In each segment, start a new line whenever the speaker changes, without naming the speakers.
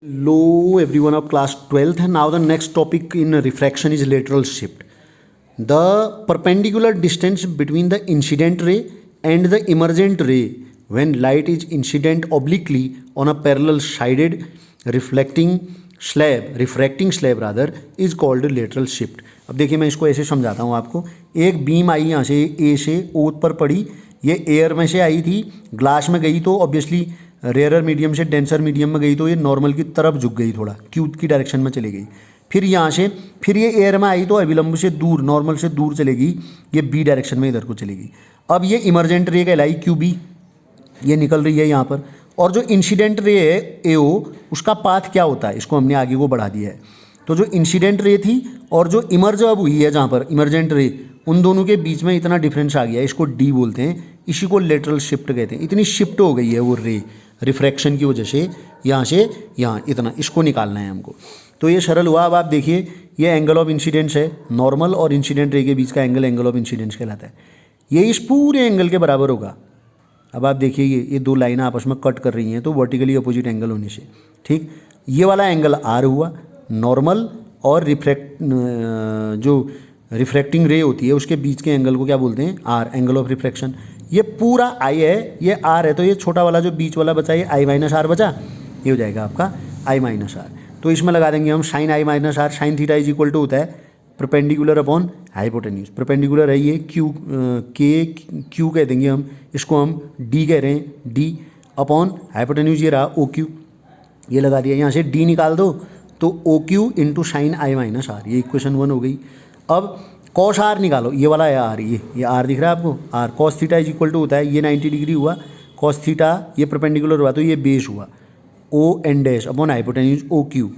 Hello everyone of class 12th, and now the next topic in refraction is lateral shift. The perpendicular distance between the incident ray and the emergent ray when light is incident obliquely on a parallel sided refracting slab rather is called lateral shift. अब देखिए मैं इसको ऐसे समझाता हूँ आपको. एक beam आई यहाँ से ए से ओ पर पड़ी, ये एयर में से आई थी, ग्लास में गई तो ऑब्वियसली रेयरर मीडियम से डेंसर मीडियम में गई तो ये नॉर्मल की तरफ झुक गई, थोड़ा क्यू की डायरेक्शन में चली गई. फिर यहाँ से फिर ये एयर में आई तो अभिलंब से दूर, नॉर्मल से दूर चलेगी, ये बी डायरेक्शन में इधर को चलेगी. अब ये इमरजेंट रे कहलाई क्यू बी, ये निकल रही है यहाँ पर. और जो इंसिडेंट रे है ए ओ, उसका पाथ क्या होता है, इसको हमने आगे को बढ़ा दिया है. तो जो इंसिडेंट रे थी और जो इमर्ज अब हुई है जहाँ पर इमरजेंट रे, उन दोनों के बीच में इतना डिफरेंस आ गया, इसको डी बोलते हैं. इसी को लेटरल शिफ्ट कहते हैं. इतनी शिफ्ट हो गई है वो रे रिफ्रैक्शन की वजह से, यहाँ से यहाँ इतना, इसको निकालना है हमको. तो ये सरल हुआ. अब आप देखिए ये एंगल ऑफ इंसिडेंस है, नॉर्मल और इंसिडेंट रे के बीच का एंगल ऑफ इंसिडेंस कहलाता है. ये इस पूरे एंगल के बराबर होगा. अब आप देखिए ये दो लाइनें आपस में कट कर रही हैं तो वर्टिकली अपोजिट एंगल होने से, ठीक. ये वाला एंगल आर हुआ नॉर्मल, और जो रिफ्रैक्टिंग रे होती है उसके बीच के एंगल को क्या बोलते हैं, आर, एंगल ऑफ रिफ्रैक्शन. ये पूरा आई है, ये आर है, तो ये छोटा वाला जो बीच वाला बचा, ये आई माइनस आर बचा, ये हो जाएगा आपका आई माइनस आर. तो इसमें लगा देंगे हम sine I minus R. Sine theta is equal to होता है परपेंडिकुलर अपॉन हाइपोटेन्यूज. परपेंडिकुलर है ये क्यू, के क्यू कह देंगे हम इसको, हम डी कह रहे हैं, डी अपॉन हाइपोटेन्यूज ये रहा ओ क्यू, ये लगा दिया. यहाँ से डी निकाल दो तो O Q into sine I minus R, ये इक्वेशन 1 हो गई. अब कॉस आर निकालो, ये वाला है आर, ये आर दिख रहा है आपको, R. Cos theta is equal to होता है, ये 90 डिग्री हुआ, कॉस थीटा ये परपेंडिकुलर हुआ तो ये बेस हुआ, O N dash upon hypotenuse O Q,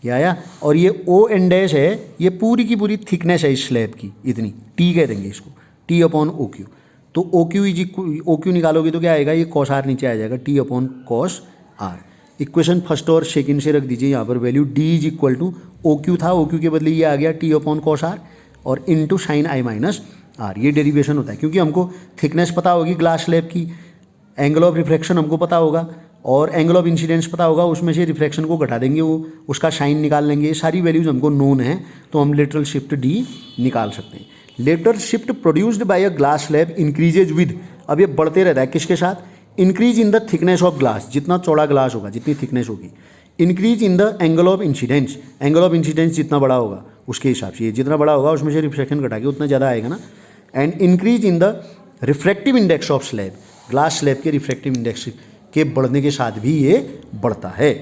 ये आया. और ये ओ एन डैश है, ये पूरी की पूरी थिकनेस है इस स्लैब की, इतनी, टी कह देंगे इसको, टी अपॉन ओ क्यू. तो O Q is O Q निकालोगे तो क्या आएगा, ये कॉस आर नीचे आ जाएगा, T upon cos R. Equation first और सेकंड से रख दीजिए यहाँ पर value. D is equal to O Q था, ओ क्यू के बदले ये आ गया टी अपॉन कॉस आर, और into sine I minus R. ये डेरिवेशन होता है क्योंकि हमको थिकनेस पता होगी ग्लास स्लैब की, एंगल ऑफ रिफ्रैक्शन हमको पता होगा, और एंगल ऑफ इंसिडेंस पता होगा, उसमें से रिफ्रैक्शन को घटा देंगे, वो उसका साइन निकाल लेंगे. ये सारी वैल्यूज हमको नोन है, तो हम लेटरल शिफ्ट डी निकाल सकते हैं. Lateral shift produced by a glass slab increases with, अब ये बढ़ते रहता है किसके साथ, increase in the thickness of glass, जितना चौड़ा ग्लास होगा जितनी थिकनेस होगी. Increase in the angle of incidence, angle of incidence जितना बड़ा होगा उसके हिसाब से, ये जितना बड़ा होगा उसमें से रिफ्रैक्शन घटा के उतना ज़्यादा आएगा ना. And increase in the refractive index of slab, glass slab के रिफ्रैक्टिव इंडेक्स के बढ़ने के साथ भी ये बढ़ता है.